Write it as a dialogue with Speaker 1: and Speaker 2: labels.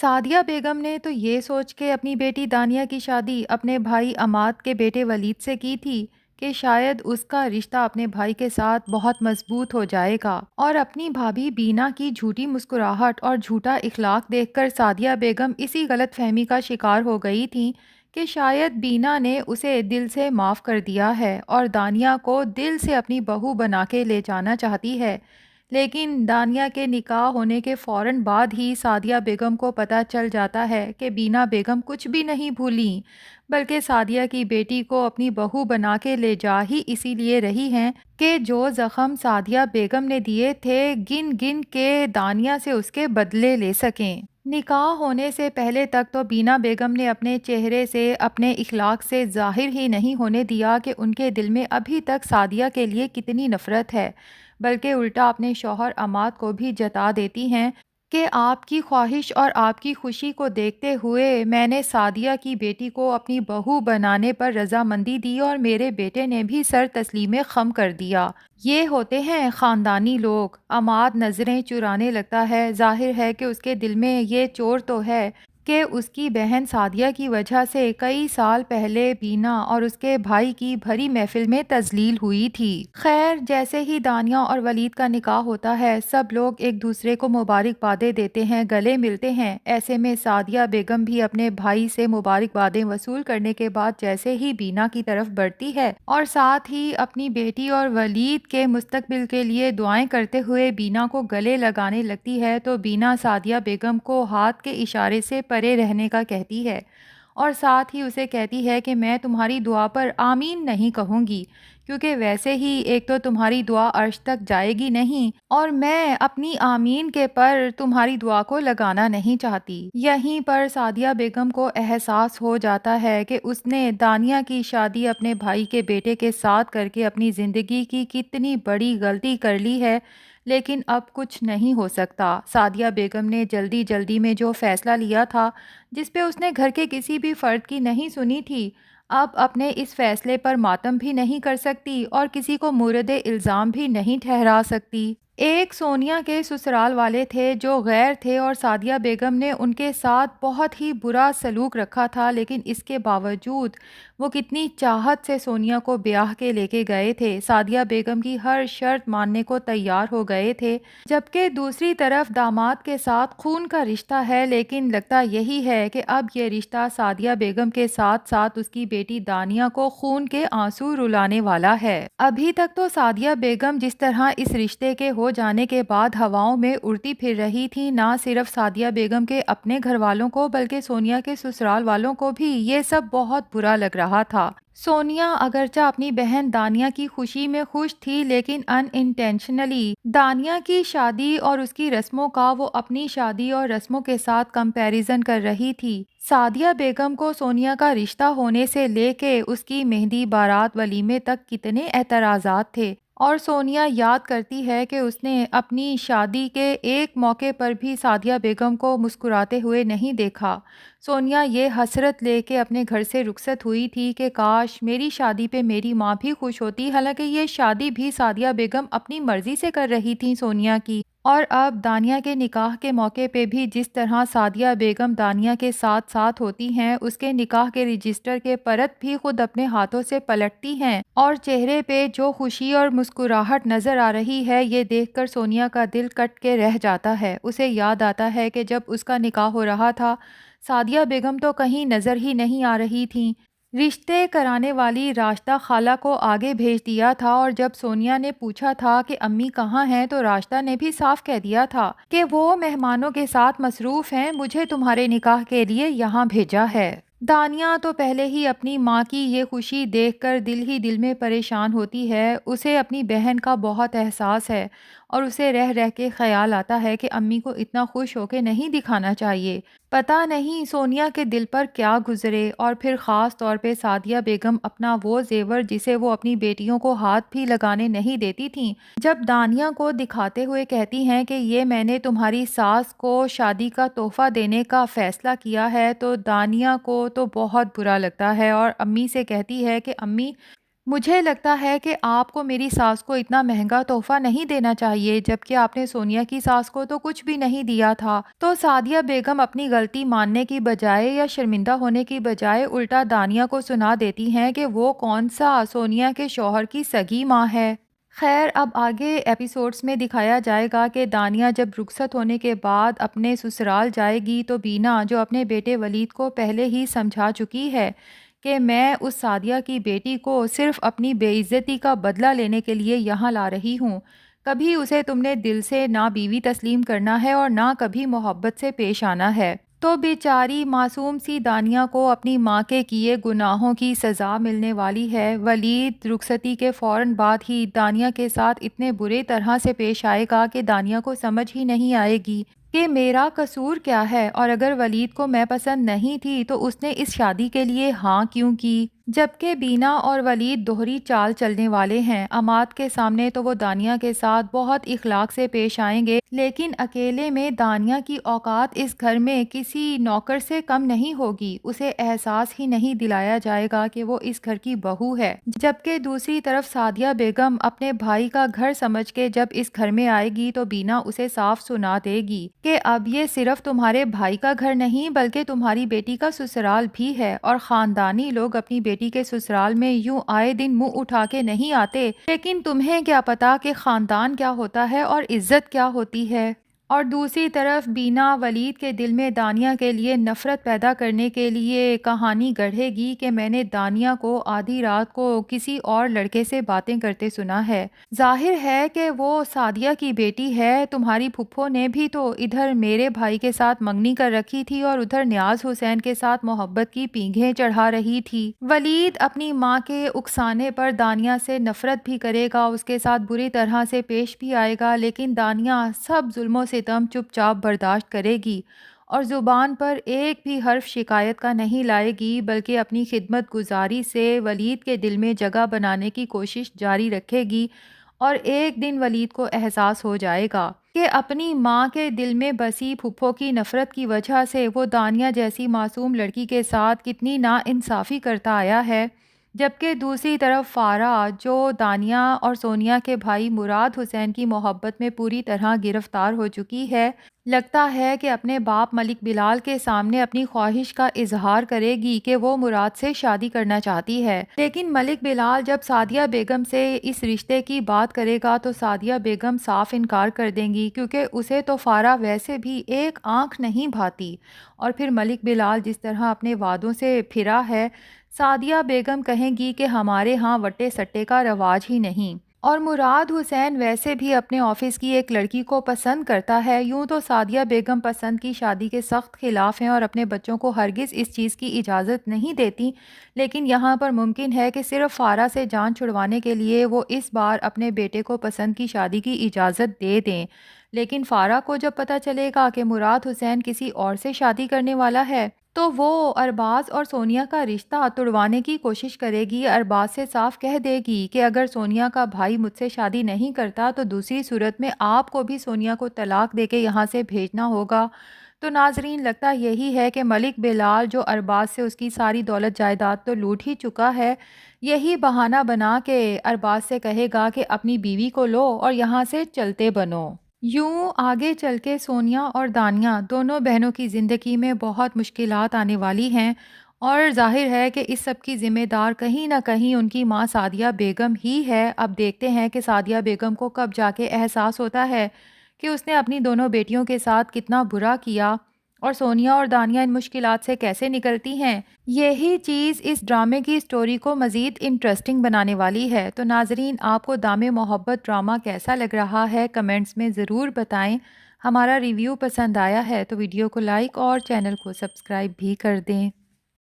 Speaker 1: سعدیہ بیگم نے تو یہ سوچ کے اپنی بیٹی دانیہ کی شادی اپنے بھائی عماد کے بیٹے ولید سے کی تھی کہ شاید اس کا رشتہ اپنے بھائی کے ساتھ بہت مضبوط ہو جائے گا، اور اپنی بھابھی بینا کی جھوٹی مسکراہٹ اور جھوٹا اخلاق دیکھ کر سعدیہ بیگم اسی غلط فہمی کا شکار ہو گئی تھیں کہ شاید بینا نے اسے دل سے معاف کر دیا ہے اور دانیہ کو دل سے اپنی بہو بنا کے لے جانا چاہتی ہے۔ لیکن دانیہ کے نکاح ہونے کے فوراً بعد ہی سعدیہ بیگم کو پتہ چل جاتا ہے کہ بینا بیگم کچھ بھی نہیں بھولیں، بلکہ سعدیہ کی بیٹی کو اپنی بہو بنا کے لے جا ہی اسی لیے رہی ہیں کہ جو زخم سعدیہ بیگم نے دیے تھے گن گن کے دانیہ سے اس کے بدلے لے سکیں۔ نکاح ہونے سے پہلے تک تو بینا بیگم نے اپنے چہرے سے، اپنے اخلاق سے ظاہر ہی نہیں ہونے دیا کہ ان کے دل میں ابھی تک سعدیہ کے لیے کتنی نفرت ہے، بلکہ الٹا اپنے شوہر عماد کو بھی جتا دیتی ہیں کہ آپ کی خواہش اور آپ کی خوشی کو دیکھتے ہوئے میں نے سعدیہ کی بیٹی کو اپنی بہو بنانے پر رضامندی دی اور میرے بیٹے نے بھی سر تسلیم خم کر دیا۔ یہ ہوتے ہیں خاندانی لوگ۔ عماد نظریں چرانے لگتا ہے۔ ظاہر ہے کہ اس کے دل میں یہ چور تو ہے کہ اس کی بہن سعدیہ کی وجہ سے کئی سال پہلے بینا اور اس کے بھائی کی بھری محفل میں تذلیل ہوئی تھی۔ خیر، جیسے ہی دانیہ اور ولید کا نکاح ہوتا ہے سب لوگ ایک دوسرے کو مبارکبادیں دیتے ہیں، گلے ملتے ہیں۔ ایسے میں سعدیہ بیگم بھی اپنے بھائی سے مبارکبادیں وصول کرنے کے بعد جیسے ہی بینا کی طرف بڑھتی ہے اور ساتھ ہی اپنی بیٹی اور ولید کے مستقبل کے لیے دعائیں کرتے ہوئے بینا کو گلے لگانے لگتی ہے تو بینا سعدیہ بیگم کو ہاتھ کے اشارے سے پرے رہنے کا کہتی ہے اور ساتھ ہی اسے کہتی ہے کہ میں تمہاری دعا پر آمین نہیں کہوں گی، کیونکہ ویسے ہی ایک تو تمہاری دعا عرش تک جائے گی نہیں اور میں اپنی آمین کے پر تمہاری دعا کو لگانا نہیں چاہتی۔ یہیں پر سعدیہ بیگم کو احساس ہو جاتا ہے کہ اس نے دانیہ کی شادی اپنے بھائی کے بیٹے کے ساتھ کر کے اپنی زندگی کی کتنی بڑی غلطی کر لی ہے، لیکن اب کچھ نہیں ہو سکتا۔ سعدیہ بیگم نے جلدی جلدی میں جو فیصلہ لیا تھا، جس پہ اس نے گھر کے کسی بھی فرد کی نہیں سنی تھی، اب اپنے اس فیصلے پر ماتم بھی نہیں کر سکتی اور کسی کو مورد الزام بھی نہیں ٹھہرا سکتی۔ ایک سونیا کے سسرال والے تھے جو غیر تھے اور سعدیہ بیگم نے ان کے ساتھ بہت ہی برا سلوک رکھا تھا، لیکن اس کے باوجود وہ کتنی چاہت سے سونیا کو بیاہ کے لے کے گئے تھے، سعدیہ بیگم کی ہر شرط ماننے کو تیار ہو گئے تھے، جبکہ دوسری طرف داماد کے ساتھ خون کا رشتہ ہے، لیکن لگتا یہی ہے کہ اب یہ رشتہ سعدیہ بیگم کے ساتھ ساتھ اس کی بیٹی دانیہ کو خون کے آنسو رلانے والا ہے۔ ابھی تک تو سعدیہ بیگم جس طرح اس رشتے کے ہو جانے کے بعد ہواؤں میں اڑتی پھر رہی تھی، نہ صرف سعدیہ بیگم کے اپنے گھر والوں کو بلکہ سونیا کے سسرال والوں کو بھی یہ سب بہت برا لگ رہا تھا۔ سونیا اگرچہ اپنی بہن دانیہ کی خوشی میں خوش تھی، لیکن ان انٹینشنلی دانیہ کی شادی اور اس کی رسموں کا وہ اپنی شادی اور رسموں کے ساتھ کمپیریزن کر رہی تھی۔ سعدیہ بیگم کو سونیا کا رشتہ ہونے سے لے کے اس کی مہندی بارات ولیمے تک کتنے اعتراضات تھے، اور سونیا یاد کرتی ہے کہ اس نے اپنی شادی کے ایک موقع پر بھی سعدیہ بیگم کو مسکراتے ہوئے نہیں دیکھا۔ سونیا یہ حسرت لے کے اپنے گھر سے رخصت ہوئی تھی کہ کاش میری شادی پہ میری ماں بھی خوش ہوتی، حالانکہ یہ شادی بھی سعدیہ بیگم اپنی مرضی سے کر رہی تھی سونیا کی۔ اور اب دانیہ کے نکاح کے موقع پہ بھی جس طرح سعدیہ بیگم دانیہ کے ساتھ ساتھ ہوتی ہیں، اس کے نکاح کے رجسٹر کے پرت بھی خود اپنے ہاتھوں سے پلٹتی ہیں، اور چہرے پہ جو خوشی اور مسکراہٹ نظر آ رہی ہے یہ دیکھ کر سونیا کا دل کٹ کے رہ جاتا ہے۔ اسے یاد آتا ہے کہ جب اس کا نکاح ہو رہا تھا سعدیہ بیگم تو کہیں نظر ہی نہیں آ رہی تھیں، رشتے کرانے والی راشدہ خالہ کو آگے بھیج دیا تھا، اور جب سونیا نے پوچھا تھا کہ امی کہاں ہیں تو راشدہ نے بھی صاف کہہ دیا تھا کہ وہ مہمانوں کے ساتھ مصروف ہیں، مجھے تمہارے نکاح کے لیے یہاں بھیجا ہے۔ دانیہ تو پہلے ہی اپنی ماں کی یہ خوشی دیکھ کر دل ہی دل میں پریشان ہوتی ہے، اسے اپنی بہن کا بہت احساس ہے اور اسے رہ رہ کے خیال آتا ہے کہ امی کو اتنا خوش ہو کے نہیں دکھانا چاہیے۔ پتہ نہیں سونیا کے دل پر کیا گزرے، اور پھر خاص طور پہ سعدیہ بیگم اپنا وہ زیور جسے وہ اپنی بیٹیوں کو ہاتھ بھی لگانے نہیں دیتی تھیں، جب دانیہ کو دکھاتے ہوئے کہتی ہیں کہ یہ میں نے تمہاری ساس کو شادی کا تحفہ دینے کا فیصلہ کیا ہے، تو دانیہ کو تو بہت برا لگتا ہے اور امی سے کہتی ہے کہ امی مجھے لگتا ہے کہ آپ کو میری ساس کو اتنا مہنگا تحفہ نہیں دینا چاہیے، جبکہ آپ نے سونیا کی ساس کو تو کچھ بھی نہیں دیا تھا۔ تو سعدیہ بیگم اپنی غلطی ماننے کی بجائے یا شرمندہ ہونے کی بجائے الٹا دانیہ کو سنا دیتی ہیں کہ وہ کون سا سونیا کے شوہر کی سگی ماں ہے۔ خیر، اب آگے ایپیسوڈز میں دکھایا جائے گا کہ دانیہ جب رخصت ہونے کے بعد اپنے سسرال جائے گی تو بینا، جو اپنے بیٹے ولید کو پہلے ہی سمجھا چکی ہے کہ میں اس سعدیہ کی بیٹی کو صرف اپنی بے عزتی کا بدلہ لینے کے لیے یہاں لا رہی ہوں، کبھی اسے تم نے دل سے نہ بیوی تسلیم کرنا ہے اور نہ کبھی محبت سے پیش آنا ہے۔ تو بیچاری معصوم سی دانیہ کو اپنی ماں کے کیے گناہوں کی سزا ملنے والی ہے۔ ولید رخصتی کے فوراً بعد ہی دانیہ کے ساتھ اتنے برے طرح سے پیش آئے گا کہ دانیہ کو سمجھ ہی نہیں آئے گی کہ میرا قصور کیا ہے، اور اگر ولید کو میں پسند نہیں تھی تو اس نے اس شادی کے لیے ہاں کیوں کی؟ جبکہ بینا اور ولید دوہری چال چلنے والے ہیں۔ عماد کے سامنے تو وہ دانیہ کے ساتھ بہت اخلاق سے پیش آئیں گے، لیکن اکیلے میں دانیہ کی اوقات اس گھر میں کسی نوکر سے کم نہیں ہوگی۔ اسے احساس ہی نہیں دلایا جائے گا کہ وہ اس گھر کی بہو ہے۔ جبکہ دوسری طرف سعدیہ بیگم اپنے بھائی کا گھر سمجھ کے جب اس گھر میں آئے گی تو بینا اسے صاف سنا دے گی کہ اب یہ صرف تمہارے بھائی کا گھر نہیں بلکہ تمہاری بیٹی کا سسرال بھی ہے، اور خاندانی لوگ اپنی بیٹی کے سسرال میں یوں آئے دن منہ اٹھا کے نہیں آتے، لیکن تمہیں کیا پتا کہ خاندان کیا ہوتا ہے اور عزت کیا ہوتی ہے۔ اور دوسری طرف بینا ولید کے دل میں دانیہ کے لیے نفرت پیدا کرنے کے لیے کہانی گڑھے گی کہ میں نے دانیہ کو آدھی رات کو کسی اور لڑکے سے باتیں کرتے سنا ہے۔ ظاہر ہے کہ وہ سعدیہ کی بیٹی ہے، تمہاری پھپھو نے بھی تو ادھر میرے بھائی کے ساتھ منگنی کر رکھی تھی اور ادھر نیاز حسین کے ساتھ محبت کی پینگھیں چڑھا رہی تھی۔ ولید اپنی ماں کے اکسانے پر دانیہ سے نفرت بھی کرے گا، اس کے ساتھ بری طرح سے پیش بھی آئے گا، لیکن دانیہ سب ظلم و ستم چپ چاپ برداشت کرے گی اور زبان پر ایک بھی حرف شکایت کا نہیں لائے گی، بلکہ اپنی خدمت گزاری سے ولید کے دل میں جگہ بنانے کی کوشش جاری رکھے گی۔ اور ایک دن ولید کو احساس ہو جائے گا کہ اپنی ماں کے دل میں بسی پھپھو کی نفرت کی وجہ سے وہ دانیہ جیسی معصوم لڑکی کے ساتھ کتنی ناانصافی کرتا آیا ہے۔ جبکہ دوسری طرف فارہ، جو دانیہ اور سونیا کے بھائی مراد حسین کی محبت میں پوری طرح گرفتار ہو چکی ہے، لگتا ہے کہ اپنے باپ ملک بلال کے سامنے اپنی خواہش کا اظہار کرے گی کہ وہ مراد سے شادی کرنا چاہتی ہے۔ لیکن ملک بلال جب سعدیہ بیگم سے اس رشتے کی بات کرے گا تو سعدیہ بیگم صاف انکار کر دیں گی، کیونکہ اسے تو فارہ ویسے بھی ایک آنکھ نہیں بھاتی، اور پھر ملک بلال جس طرح اپنے وعدوں سے پھرا ہے، سعدیہ بیگم کہیں گی کہ ہمارے ہاں وٹے سٹے کا رواج ہی نہیں۔ اور مراد حسین ویسے بھی اپنے آفس کی ایک لڑکی کو پسند کرتا ہے، یوں تو سعدیہ بیگم پسند کی شادی کے سخت خلاف ہیں اور اپنے بچوں کو ہرگز اس چیز کی اجازت نہیں دیتی، لیکن یہاں پر ممکن ہے کہ صرف فارہ سے جان چھڑوانے کے لیے وہ اس بار اپنے بیٹے کو پسند کی شادی کی اجازت دے دیں۔ لیکن فارہ کو جب پتہ چلے گا کہ مراد حسین کسی اور سے شادی کرنے والا ہے تو وہ ارباز اور سونیا کا رشتہ توڑوانے کی کوشش کرے گی۔ ارباز سے صاف کہہ دے گی کہ اگر سونیا کا بھائی مجھ سے شادی نہیں کرتا تو دوسری صورت میں آپ کو بھی سونیا کو طلاق دے کے یہاں سے بھیجنا ہوگا۔ تو ناظرین، لگتا یہی ہے کہ ملک بلال، جو ارباز سے اس کی ساری دولت جائیداد تو لوٹ ہی چکا ہے، یہی بہانہ بنا کے ارباز سے کہے گا کہ اپنی بیوی کو لو اور یہاں سے چلتے بنو۔ یوں آگے چل کے سونیا اور دانیہ دونوں بہنوں کی زندگی میں بہت مشکلات آنے والی ہیں، اور ظاہر ہے کہ اس سب کی ذمہ دار کہیں نہ کہیں ان کی ماں سعدیہ بیگم ہی ہے۔ اب دیکھتے ہیں کہ سعدیہ بیگم کو کب جا کے احساس ہوتا ہے کہ اس نے اپنی دونوں بیٹیوں کے ساتھ کتنا برا کیا، اور سونیا اور دانیہ ان مشکلات سے کیسے نکلتی ہیں۔ یہی چیز اس ڈرامے کی سٹوری کو مزید انٹرسٹنگ بنانے والی ہے۔ تو ناظرین، آپ کو دام محبت ڈرامہ کیسا لگ رہا ہے کمنٹس میں ضرور بتائیں۔ ہمارا ریویو پسند آیا ہے تو ویڈیو کو لائک اور چینل کو سبسکرائب بھی کر دیں۔